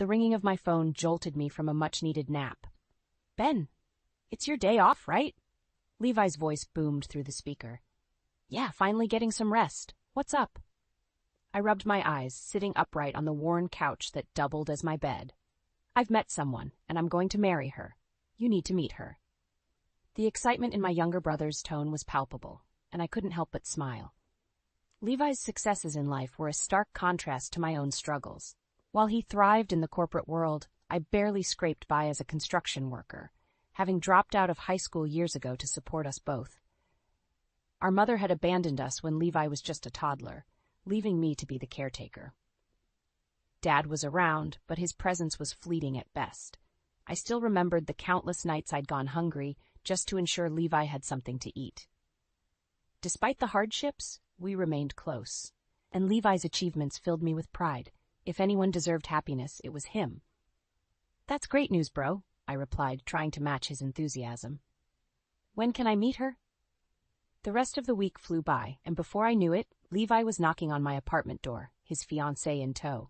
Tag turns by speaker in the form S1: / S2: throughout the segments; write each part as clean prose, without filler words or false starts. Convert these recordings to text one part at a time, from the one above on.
S1: The ringing of my phone jolted me from a much-needed nap. "Ben, it's your day off, right?" Levi's voice boomed through the speaker. "Yeah, finally getting some rest. What's up?" I rubbed my eyes, sitting upright on the worn couch that doubled as my bed. "I've met someone, and I'm going to marry her. You need to meet her." The excitement in my younger brother's tone was palpable, and I couldn't help but smile. Levi's successes in life were a stark contrast to my own struggles. While he thrived in the corporate world, I barely scraped by as a construction worker, having dropped out of high school years ago to support us both. Our mother had abandoned us when Levi was just a toddler, leaving me to be the caretaker. Dad was around, but his presence was fleeting at best. I still remembered the countless nights I'd gone hungry just to ensure Levi had something to eat. Despite the hardships, we remained close, and Levi's achievements filled me with pride. If anyone deserved happiness, it was him. "That's great news, bro," I replied, trying to match his enthusiasm. "When can I meet her?" The rest of the week flew by, and before I knew it, Levi was knocking on my apartment door, his fiancée in tow.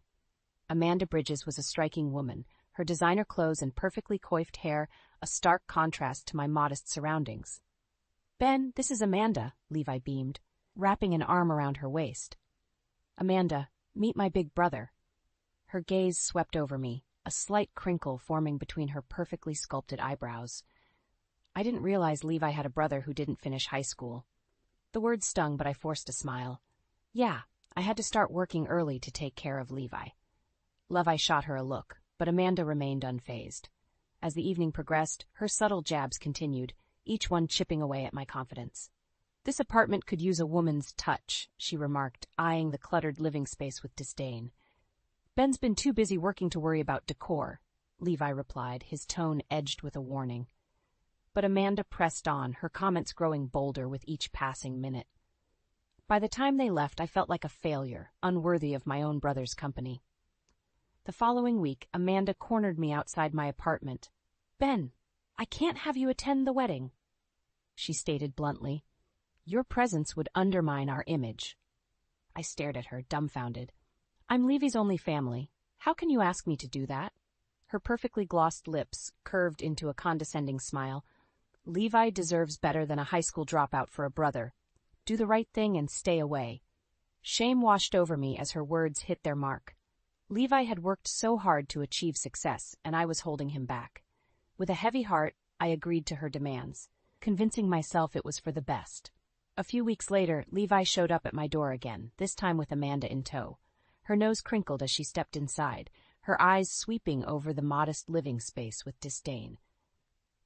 S1: Amanda Bridges was a striking woman, her designer clothes and perfectly coiffed hair a stark contrast to my modest surroundings. "Ben, this is Amanda," Levi beamed, wrapping an arm around her waist. "Amanda, meet my big brother." Her gaze swept over me, a slight crinkle forming between her perfectly sculpted eyebrows. I didn't realize Levi had a brother who didn't finish high school. The words stung, but I forced a smile. Yeah, I had to start working early to take care of Levi. Levi shot her a look, but Amanda remained unfazed. As the evening progressed, her subtle jabs continued, each one chipping away at my confidence. "This apartment could use a woman's touch," she remarked, eyeing the cluttered living space with disdain. "Ben's been too busy working to worry about decor," Levi replied, his tone edged with a warning. But Amanda pressed on, her comments growing bolder with each passing minute. By the time they left, I felt like a failure, unworthy of my own brother's company. The following week, Amanda cornered me outside my apartment. "Ben, I can't have you attend the wedding," she stated bluntly. "Your presence would undermine our image." I stared at her, dumbfounded. "I'm Levi's only family. How can you ask me to do that?" Her perfectly glossed lips curved into a condescending smile. "Levi deserves better than a high school dropout for a brother. Do the right thing and stay away." Shame washed over me as her words hit their mark. Levi had worked so hard to achieve success, and I was holding him back. With a heavy heart, I agreed to her demands, convincing myself it was for the best. A few weeks later, Levi showed up at my door again, this time with Amanda in tow. Her nose crinkled as she stepped inside, her eyes sweeping over the modest living space with disdain.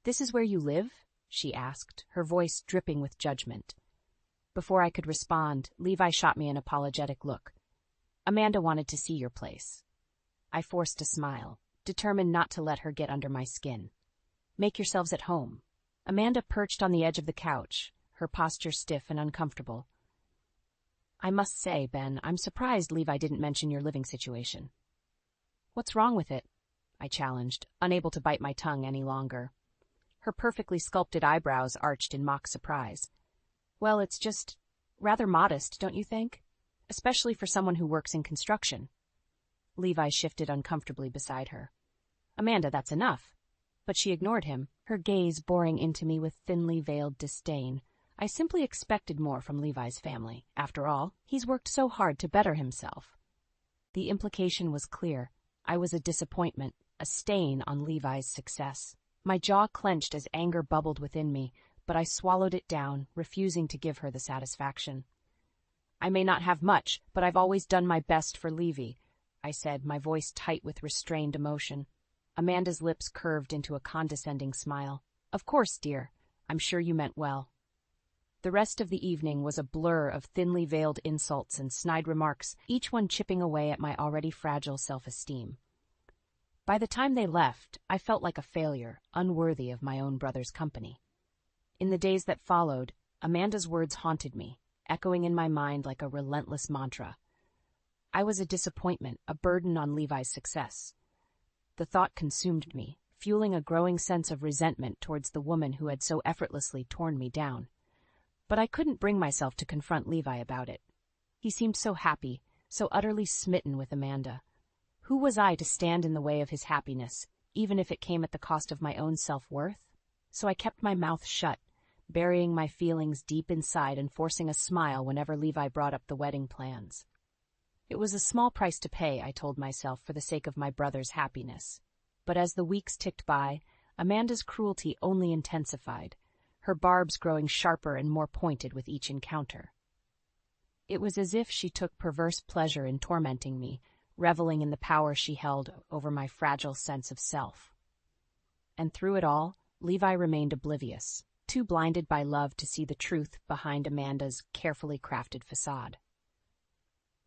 S1: "This is where you live?" she asked, her voice dripping with judgment. Before I could respond, Levi shot me an apologetic look. "Amanda wanted to see your place." I forced a smile, determined not to let her get under my skin. "Make yourselves at home." Amanda perched on the edge of the couch, her posture stiff and uncomfortable. "I must say, Ben, I'm surprised Levi didn't mention your living situation." "What's wrong with it?" I challenged, unable to bite my tongue any longer. Her perfectly sculpted eyebrows arched in mock surprise. "Well, it's just rather modest, don't you think? Especially for someone who works in construction." Levi shifted uncomfortably beside her. "Amanda, that's enough." But she ignored him, her gaze boring into me with thinly veiled disdain. I simply expected more from Levi's family. After all, he's worked so hard to better himself. The implication was clear. I was a disappointment, a stain on Levi's success. My jaw clenched as anger bubbled within me, but I swallowed it down, refusing to give her the satisfaction. "I may not have much, but I've always done my best for Levi," I said, my voice tight with restrained emotion. Amanda's lips curved into a condescending smile. "Of course, dear. I'm sure you meant well." The rest of the evening was a blur of thinly veiled insults and snide remarks, each one chipping away at my already fragile self-esteem. By the time they left, I felt like a failure, unworthy of my own brother's company. In the days that followed, Amanda's words haunted me, echoing in my mind like a relentless mantra. I was a disappointment, a burden on Levi's success. The thought consumed me, fueling a growing sense of resentment towards the woman who had so effortlessly torn me down. But I couldn't bring myself to confront Levi about it. He seemed so happy, so utterly smitten with Amanda. Who was I to stand in the way of his happiness, even if it came at the cost of my own self-worth? So I kept my mouth shut, burying my feelings deep inside and forcing a smile whenever Levi brought up the wedding plans. It was a small price to pay, I told myself, for the sake of my brother's happiness. But as the weeks ticked by, Amanda's cruelty only intensified, her barbs growing sharper and more pointed with each encounter. It was as if she took perverse pleasure in tormenting me, reveling in the power she held over my fragile sense of self. And through it all, Levi remained oblivious, too blinded by love to see the truth behind Amanda's carefully crafted facade.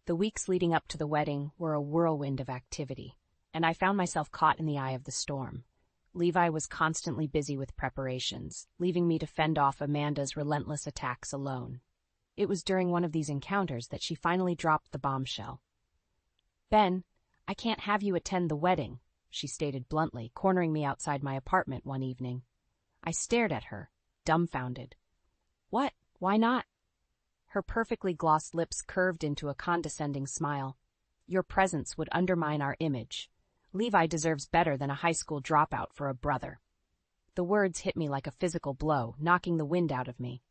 S1: The weeks leading up to the wedding were a whirlwind of activity, and I found myself caught in the eye of the storm. Levi was constantly busy with preparations, leaving me to fend off Amanda's relentless attacks alone. It was during one of these encounters that she finally dropped the bombshell. "Ben, I can't have you attend the wedding," she stated bluntly, cornering me outside my apartment one evening. I stared at her, dumbfounded. "What? Why not?" Her perfectly glossed lips curved into a condescending smile. "Your presence would undermine our image. Levi deserves better than a high school dropout for a brother." The words hit me like a physical blow, knocking the wind out of me.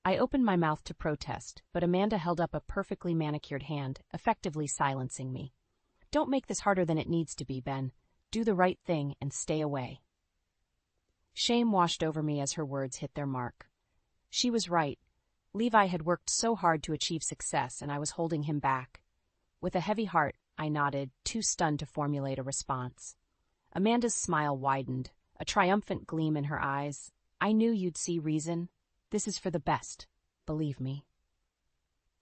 S1: I opened my mouth to protest, but Amanda held up a perfectly manicured hand, effectively silencing me. "Don't make this harder than it needs to be, Ben. Do the right thing and stay away." Shame washed over me as her words hit their mark. She was right. Levi had worked so hard to achieve success, and I was holding him back. With a heavy heart, I nodded, too stunned to formulate a response. Amanda's smile widened, a triumphant gleam in her eyes. "I knew you'd see reason. This is for the best, believe me."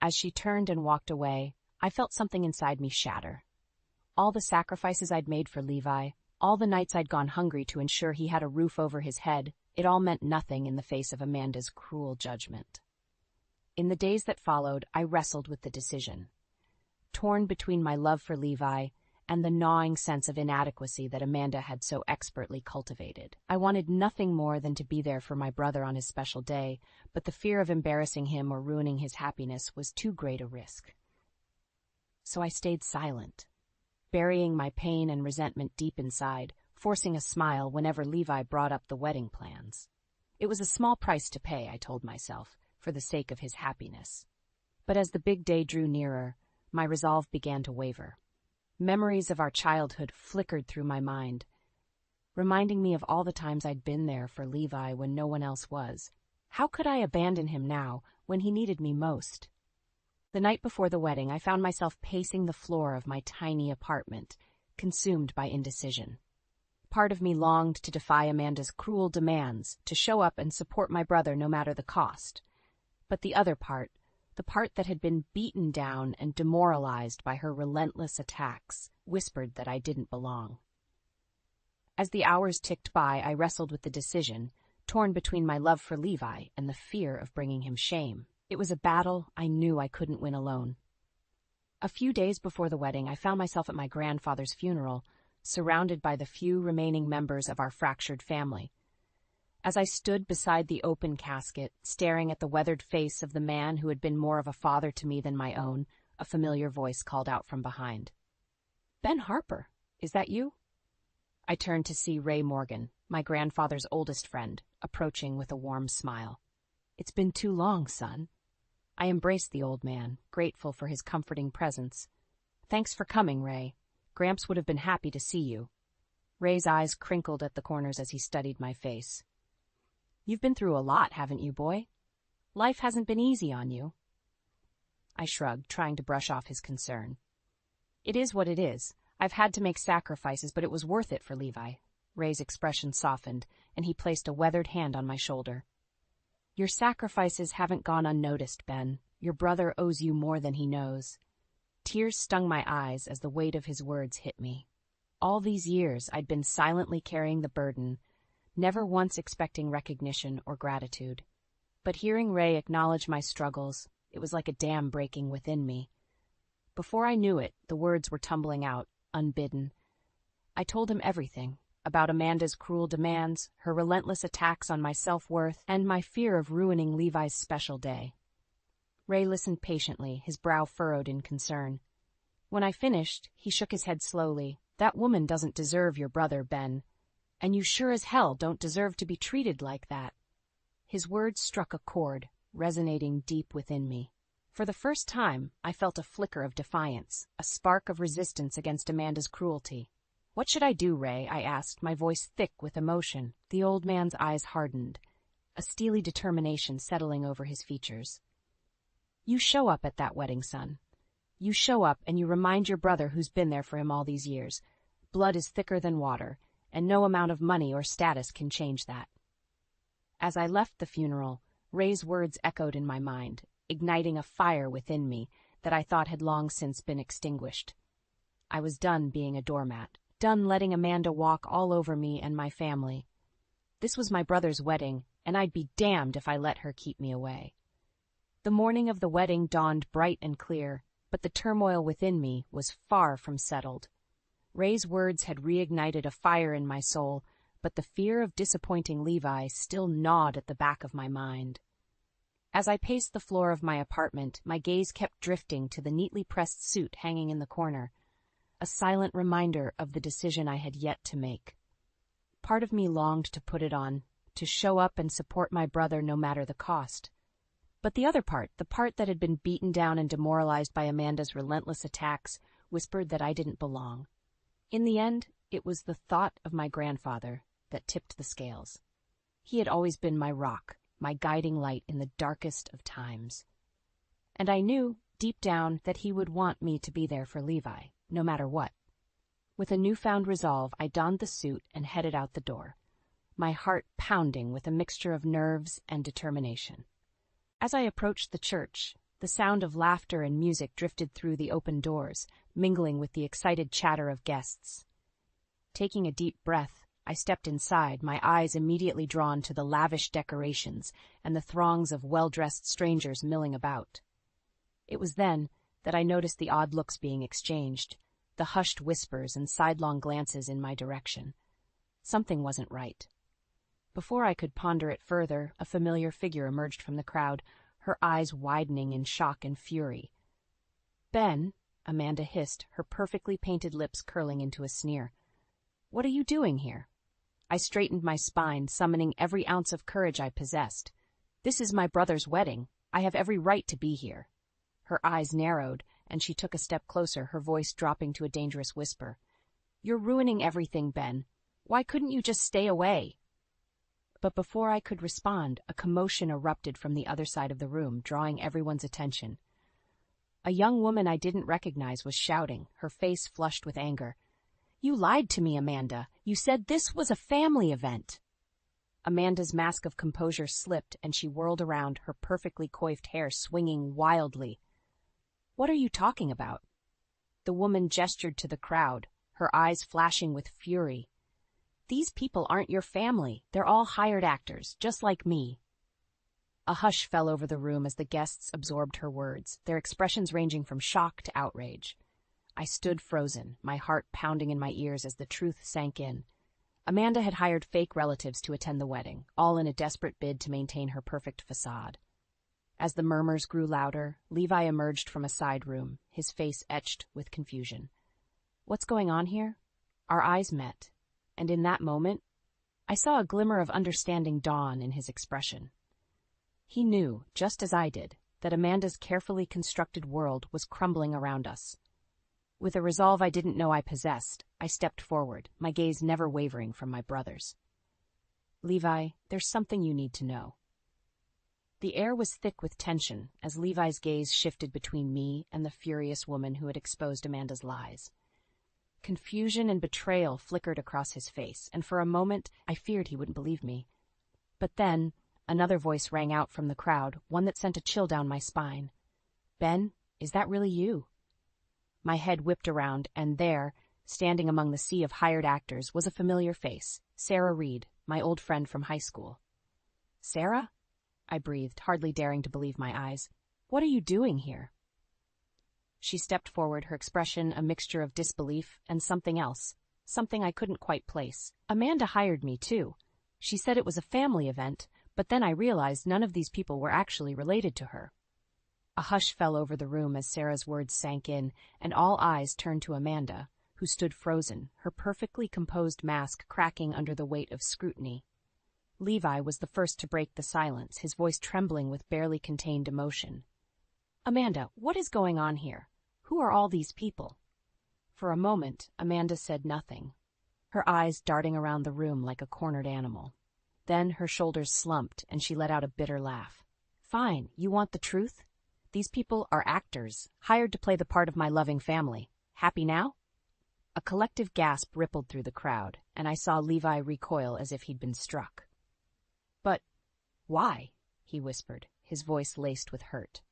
S1: As she turned and walked away, I felt something inside me shatter. All the sacrifices I'd made for Levi, all the nights I'd gone hungry to ensure he had a roof over his head, it all meant nothing in the face of Amanda's cruel judgment. In the days that followed, I wrestled with the decision. Torn between my love for Levi and the gnawing sense of inadequacy that Amanda had so expertly cultivated. I wanted nothing more than to be there for my brother on his special day, but the fear of embarrassing him or ruining his happiness was too great a risk. So I stayed silent, burying my pain and resentment deep inside, forcing a smile whenever Levi brought up the wedding plans. It was a small price to pay, I told myself, for the sake of his happiness. But as the big day drew nearer, my resolve began to waver. Memories of our childhood flickered through my mind, reminding me of all the times I'd been there for Levi when no one else was. How could I abandon him now, when he needed me most? The night before the wedding, I found myself pacing the floor of my tiny apartment, consumed by indecision. Part of me longed to defy Amanda's cruel demands, to show up and support my brother no matter the cost. But the other part, the part that had been beaten down and demoralized by her relentless attacks, whispered that I didn't belong. As the hours ticked by, I wrestled with the decision, torn between my love for Levi and the fear of bringing him shame. It was a battle I knew I couldn't win alone. A few days before the wedding, I found myself at my grandfather's funeral, surrounded by the few remaining members of our fractured family. As I stood beside the open casket, staring at the weathered face of the man who had been more of a father to me than my own, a familiar voice called out from behind. "Ben Harper, is that you?" I turned to see Ray Morgan, my grandfather's oldest friend, approaching with a warm smile. "It's been too long, son." I embraced the old man, grateful for his comforting presence. "Thanks for coming, Ray. Gramps would have been happy to see you." Ray's eyes crinkled at the corners as he studied my face. "You've been through a lot, haven't you, boy? Life hasn't been easy on you." I shrugged, trying to brush off his concern. "It is what it is. I've had to make sacrifices, but it was worth it for Levi." Ray's expression softened, and he placed a weathered hand on my shoulder. "Your sacrifices haven't gone unnoticed, Ben. Your brother owes you more than he knows." Tears stung my eyes as the weight of his words hit me. All these years I'd been silently carrying the burden, never once expecting recognition or gratitude. But hearing Ray acknowledge my struggles, it was like a dam breaking within me. Before I knew it, the words were tumbling out, unbidden. I told him everything, about Amanda's cruel demands, her relentless attacks on my self-worth, and my fear of ruining Levi's special day. Ray listened patiently, his brow furrowed in concern. When I finished, he shook his head slowly. That woman doesn't deserve your brother, Ben. And you sure as hell don't deserve to be treated like that. His words struck a chord, resonating deep within me. For the first time, I felt a flicker of defiance, a spark of resistance against Amanda's cruelty. What should I do, Ray? I asked, my voice thick with emotion. The old man's eyes hardened, a steely determination settling over his features. You show up at that wedding, son. You show up and you remind your brother who's been there for him all these years. Blood is thicker than water, and no amount of money or status can change that. As I left the funeral, Ray's words echoed in my mind, igniting a fire within me that I thought had long since been extinguished. I was done being a doormat, done letting Amanda walk all over me and my family. This was my brother's wedding, and I'd be damned if I let her keep me away. The morning of the wedding dawned bright and clear, but the turmoil within me was far from settled. Ray's words had reignited a fire in my soul, but the fear of disappointing Levi still gnawed at the back of my mind. As I paced the floor of my apartment, my gaze kept drifting to the neatly pressed suit hanging in the corner, a silent reminder of the decision I had yet to make. Part of me longed to put it on, to show up and support my brother no matter the cost. But the other part, the part that had been beaten down and demoralized by Amanda's relentless attacks, whispered that I didn't belong. In the end, it was the thought of my grandfather that tipped the scales. He had always been my rock, my guiding light in the darkest of times. And I knew, deep down, that he would want me to be there for Levi, no matter what. With a newfound resolve, I donned the suit and headed out the door, my heart pounding with a mixture of nerves and determination. As I approached the church, the sound of laughter and music drifted through the open doors, mingling with the excited chatter of guests. Taking a deep breath, I stepped inside, my eyes immediately drawn to the lavish decorations and the throngs of well-dressed strangers milling about. It was then that I noticed the odd looks being exchanged, the hushed whispers and sidelong glances in my direction. Something wasn't right. Before I could ponder it further, a familiar figure emerged from the crowd, her eyes widening in shock and fury. "Ben," Amanda hissed, her perfectly painted lips curling into a sneer. "What are you doing here?" I straightened my spine, summoning every ounce of courage I possessed. "This is my brother's wedding. I have every right to be here." Her eyes narrowed, and she took a step closer, her voice dropping to a dangerous whisper. "You're ruining everything, Ben. Why couldn't you just stay away?" But before I could respond, a commotion erupted from the other side of the room, drawing everyone's attention. A young woman I didn't recognize was shouting, her face flushed with anger. "You lied to me, Amanda. You said this was a family event." Amanda's mask of composure slipped, and she whirled around, her perfectly coiffed hair swinging wildly. "What are you talking about?" The woman gestured to the crowd, her eyes flashing with fury. "These people aren't your family. They're all hired actors, just like me." A hush fell over the room as the guests absorbed her words, their expressions ranging from shock to outrage. I stood frozen, my heart pounding in my ears as the truth sank in. Amanda had hired fake relatives to attend the wedding, all in a desperate bid to maintain her perfect facade. As the murmurs grew louder, Levi emerged from a side room, his face etched with confusion. "What's going on here?" Our eyes met, and in that moment, I saw a glimmer of understanding dawn in his expression. He knew, just as I did, that Amanda's carefully constructed world was crumbling around us. With a resolve I didn't know I possessed, I stepped forward, my gaze never wavering from my brother's. "Levi, there's something you need to know." The air was thick with tension as Levi's gaze shifted between me and the furious woman who had exposed Amanda's lies. Confusion and betrayal flickered across his face, and for a moment I feared he wouldn't believe me. But then another voice rang out from the crowd, one that sent a chill down my spine. "Ben, is that really you?" My head whipped around, and there, standing among the sea of hired actors, was a familiar face, Sarah Reed, my old friend from high school. "Sarah?" I breathed, hardly daring to believe my eyes. "What are you doing here?" She stepped forward, her expression a mixture of disbelief and something else, something I couldn't quite place. "Amanda hired me, too. She said it was a family event, but then I realized none of these people were actually related to her." A hush fell over the room as Sarah's words sank in, and all eyes turned to Amanda, who stood frozen, her perfectly composed mask cracking under the weight of scrutiny. Levi was the first to break the silence, his voice trembling with barely contained emotion. "Amanda, what is going on here? Who are all these people?" For a moment, Amanda said nothing, her eyes darting around the room like a cornered animal. Then her shoulders slumped, and she let out a bitter laugh. "Fine, you want the truth? These people are actors, hired to play the part of my loving family. Happy now?" A collective gasp rippled through the crowd, and I saw Levi recoil as if he'd been struck. "But why?" he whispered, his voice laced with hurt.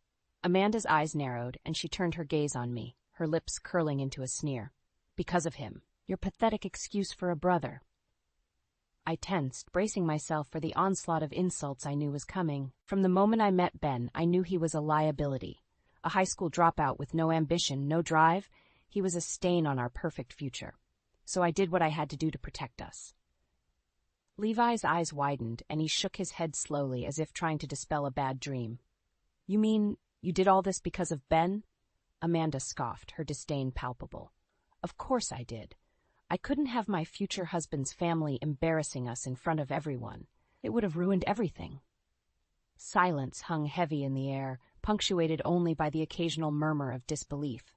S1: Amanda's eyes narrowed, and she turned her gaze on me, her lips curling into a sneer. "Because of him. Your pathetic excuse for a brother." I tensed, bracing myself for the onslaught of insults I knew was coming. From the moment I met Ben, I knew he was a liability. A high school dropout with no ambition, no drive. He was a stain on our perfect future. So I did what I had to do to protect us. Levi's eyes widened, and he shook his head slowly as if trying to dispel a bad dream. "You mean you did all this because of Ben?" Amanda scoffed, her disdain palpable. "Of course I did. I couldn't have my future husband's family embarrassing us in front of everyone. It would have ruined everything." Silence hung heavy in the air, punctuated only by the occasional murmur of disbelief.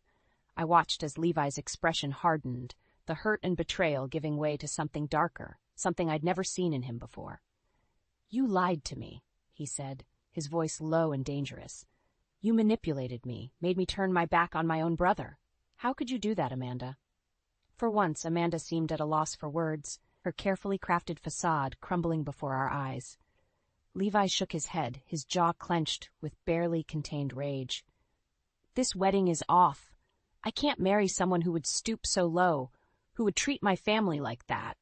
S1: I watched as Levi's expression hardened, the hurt and betrayal giving way to something darker, something I'd never seen in him before. "You lied to me," he said, his voice low and dangerous. "You manipulated me, made me turn my back on my own brother. How could you do that, Amanda?" For once, Amanda seemed at a loss for words, her carefully crafted facade crumbling before our eyes. Levi shook his head, his jaw clenched with barely contained rage. "This wedding is off. I can't marry someone who would stoop so low, who would treat my family like that."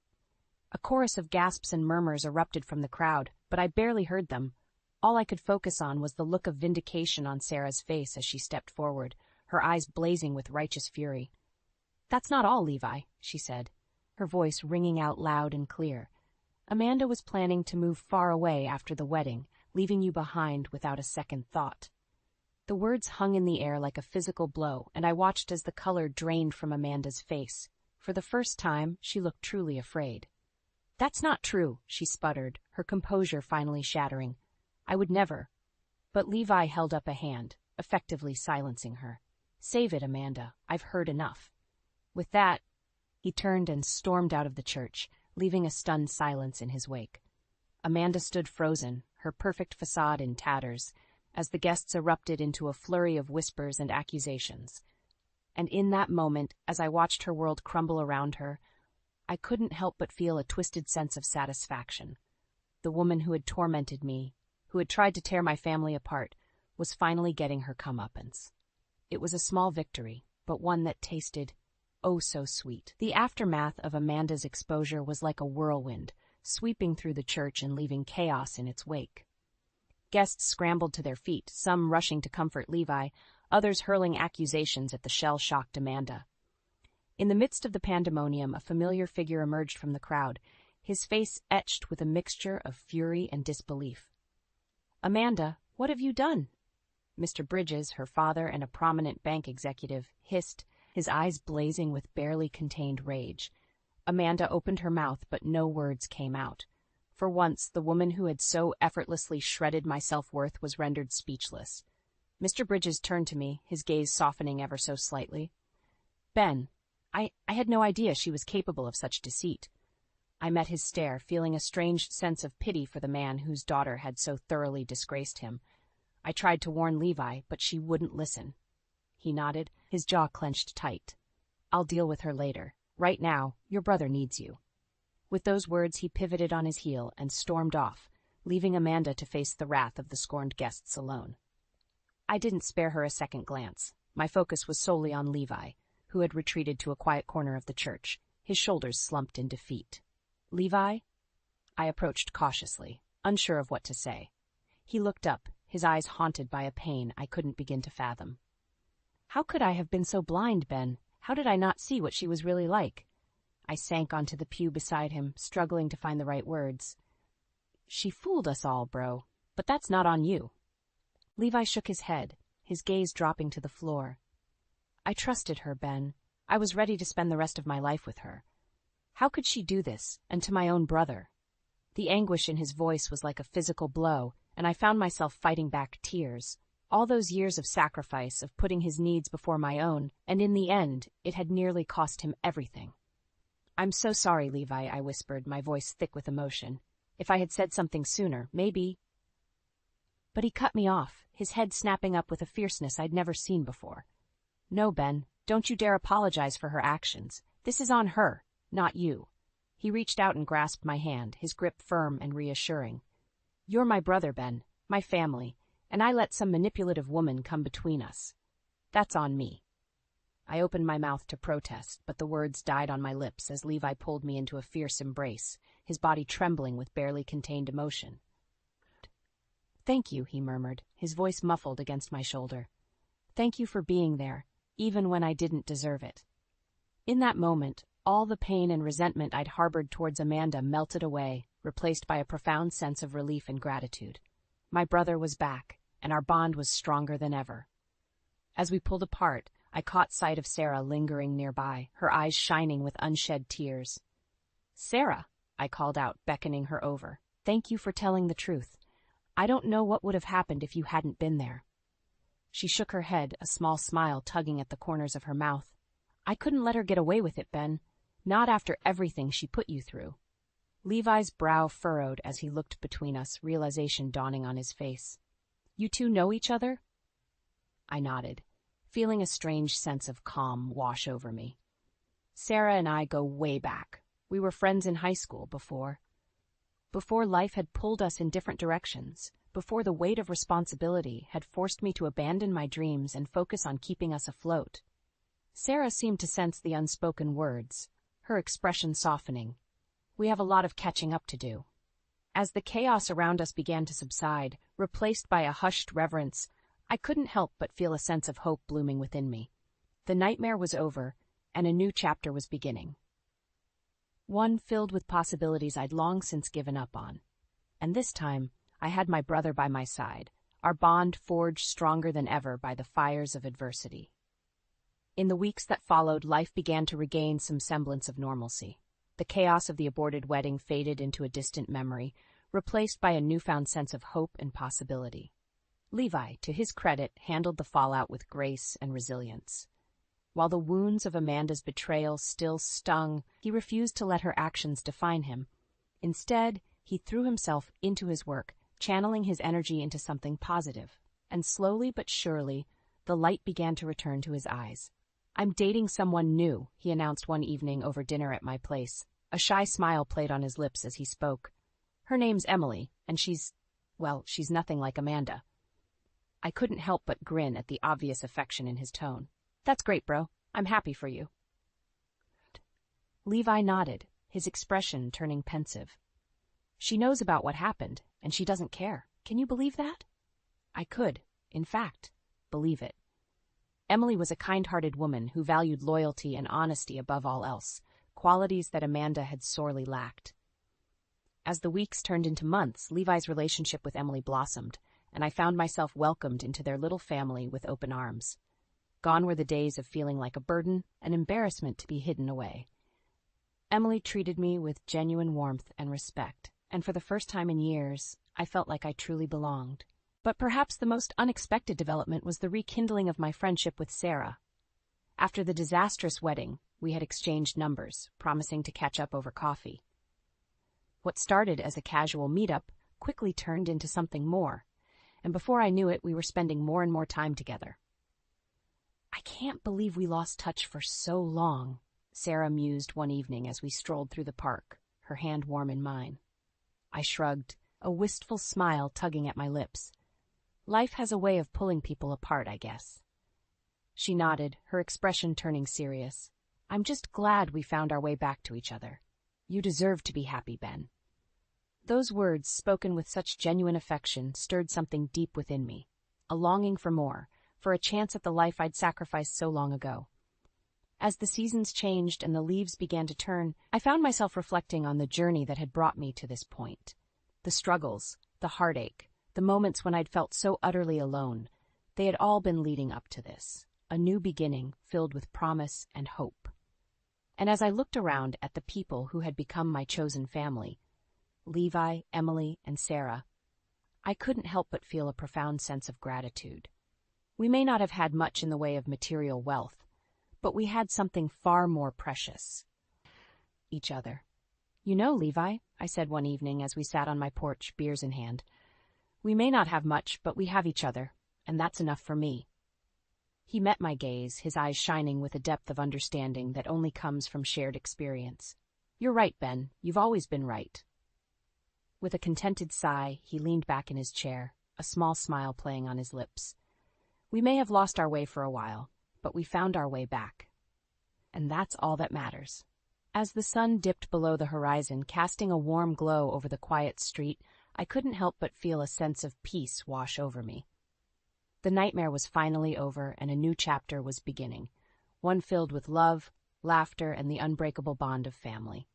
S1: A chorus of gasps and murmurs erupted from the crowd, but I barely heard them. All I could focus on was the look of vindication on Sarah's face as she stepped forward, her eyes blazing with righteous fury. "That's not all, Levi," she said, her voice ringing out loud and clear. "Amanda was planning to move far away after the wedding, leaving you behind without a second thought." The words hung in the air like a physical blow, and I watched as the color drained from Amanda's face. For the first time, she looked truly afraid. "That's not true," she sputtered, her composure finally shattering. "I would never." But Levi held up a hand, effectively silencing her. "Save it, Amanda. I've heard enough." With that, he turned and stormed out of the church, leaving a stunned silence in his wake. Amanda stood frozen, her perfect facade in tatters, as the guests erupted into a flurry of whispers and accusations. And in that moment, as I watched her world crumble around her, I couldn't help but feel a twisted sense of satisfaction. The woman who had tormented me, who had tried to tear my family apart, was finally getting her comeuppance. It was a small victory, but one that tasted oh so sweet. The aftermath of Amanda's exposure was like a whirlwind, sweeping through the church and leaving chaos in its wake. Guests scrambled to their feet, some rushing to comfort Levi, others hurling accusations at the shell-shocked Amanda. In the midst of the pandemonium, a familiar figure emerged from the crowd, his face etched with a mixture of fury and disbelief. "Amanda, what have you done?" Mr. Bridges, her father and a prominent bank executive, hissed, his eyes blazing with barely contained rage. Amanda opened her mouth, but no words came out. For once, the woman who had so effortlessly shredded my self-worth was rendered speechless. Mr. Bridges turned to me, his gaze softening ever so slightly. "Ben, I had no idea she was capable of such deceit." I met his stare, feeling a strange sense of pity for the man whose daughter had so thoroughly disgraced him. I tried to warn Levi, but she wouldn't listen. He nodded, his jaw clenched tight. "I'll deal with her later. Right now, your brother needs you." With those words, he pivoted on his heel and stormed off, leaving Amanda to face the wrath of the scorned guests alone. I didn't spare her a second glance. My focus was solely on Levi, who had retreated to a quiet corner of the church, his shoulders slumped in defeat. "Levi?" I approached cautiously, unsure of what to say. He looked up, his eyes haunted by a pain I couldn't begin to fathom. "How could I have been so blind, Ben? How did I not see what she was really like?" I sank onto the pew beside him, struggling to find the right words. "She fooled us all, bro, but that's not on you." Levi shook his head, his gaze dropping to the floor. I trusted her, Ben. I was ready to spend the rest of my life with her. How could she do this, and to my own brother? The anguish in his voice was like a physical blow, and I found myself fighting back tears. All those years of sacrifice, of putting his needs before my own, and in the end, it had nearly cost him everything. "I'm so sorry, Levi," I whispered, my voice thick with emotion. "If I had said something sooner, maybe—" But he cut me off, his head snapping up with a fierceness I'd never seen before. "No, Ben, don't you dare apologize for her actions. This is on her, not you." He reached out and grasped my hand, his grip firm and reassuring. "You're my brother, Ben, my family, and I let some manipulative woman come between us. That's on me." I opened my mouth to protest, but the words died on my lips as Levi pulled me into a fierce embrace, his body trembling with barely contained emotion. "Thank you," he murmured, his voice muffled against my shoulder. "Thank you for being there, even when I didn't deserve it." In that moment, all the pain and resentment I'd harbored towards Amanda melted away, replaced by a profound sense of relief and gratitude. My brother was back, and our bond was stronger than ever. As we pulled apart, I caught sight of Sarah lingering nearby, her eyes shining with unshed tears. "Sarah," I called out, beckoning her over, "thank you for telling the truth. I don't know what would have happened if you hadn't been there." She shook her head, a small smile tugging at the corners of her mouth. "I couldn't let her get away with it, Ben. Not after everything she put you through." Levi's brow furrowed as he looked between us, realization dawning on his face. "You two know each other?" I nodded, feeling a strange sense of calm wash over me. "Sarah and I go way back. We were friends in high school before life had pulled us in different directions, before the weight of responsibility had forced me to abandon my dreams and focus on keeping us afloat." Sarah seemed to sense the unspoken words, her expression softening. "We have a lot of catching up to do." As the chaos around us began to subside, replaced by a hushed reverence, I couldn't help but feel a sense of hope blooming within me. The nightmare was over, and a new chapter was beginning. One filled with possibilities I'd long since given up on. And this time, I had my brother by my side, our bond forged stronger than ever by the fires of adversity. In the weeks that followed, life began to regain some semblance of normalcy. The chaos of the aborted wedding faded into a distant memory, replaced by a newfound sense of hope and possibility. Levi, to his credit, handled the fallout with grace and resilience. While the wounds of Amanda's betrayal still stung, he refused to let her actions define him. Instead, he threw himself into his work, channeling his energy into something positive. And slowly but surely, the light began to return to his eyes. "I'm dating someone new," he announced one evening over dinner at my place. A shy smile played on his lips as he spoke. "Her name's Emily, and she's nothing like Amanda." I couldn't help but grin at the obvious affection in his tone. "That's great, bro. I'm happy for you." Levi nodded, his expression turning pensive. "She knows about what happened, and she doesn't care. Can you believe that?" I could, in fact, believe it. Emily was a kind-hearted woman who valued loyalty and honesty above all else, qualities that Amanda had sorely lacked. As the weeks turned into months, Levi's relationship with Emily blossomed, and I found myself welcomed into their little family with open arms. Gone were the days of feeling like a burden, an embarrassment to be hidden away. Emily treated me with genuine warmth and respect, and for the first time in years, I felt like I truly belonged. But perhaps the most unexpected development was the rekindling of my friendship with Sarah. After the disastrous wedding, we had exchanged numbers, promising to catch up over coffee. What started as a casual meetup quickly turned into something more, and before I knew it, we were spending more and more time together. "I can't believe we lost touch for so long," Sarah mused one evening as we strolled through the park, her hand warm in mine. I shrugged, a wistful smile tugging at my lips. "Life has a way of pulling people apart, I guess." She nodded, her expression turning serious. "I'm just glad we found our way back to each other. You deserve to be happy, Ben." Those words, spoken with such genuine affection, stirred something deep within me, a longing for more, for a chance at the life I'd sacrificed so long ago. As the seasons changed and the leaves began to turn, I found myself reflecting on the journey that had brought me to this point. The struggles, the heartache, the moments when I'd felt so utterly alone. They had all been leading up to this, a new beginning filled with promise and hope. And as I looked around at the people who had become my chosen family, Levi, Emily, and Sarah, I couldn't help but feel a profound sense of gratitude. We may not have had much in the way of material wealth, but we had something far more precious: each other. "You know, Levi," I said one evening as we sat on my porch, beers in hand, "we may not have much, but we have each other, and that's enough for me." He met my gaze, his eyes shining with a depth of understanding that only comes from shared experience. "You're right, Ben. You've always been right." With a contented sigh, he leaned back in his chair, a small smile playing on his lips. "We may have lost our way for a while, but we found our way back. And that's all that matters." As the sun dipped below the horizon, casting a warm glow over the quiet street, I couldn't help but feel a sense of peace wash over me. The nightmare was finally over, and a new chapter was beginning, one filled with love, laughter, and the unbreakable bond of family.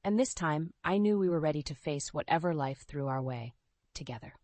S1: And this time, I knew we were ready to face whatever life threw our way, together.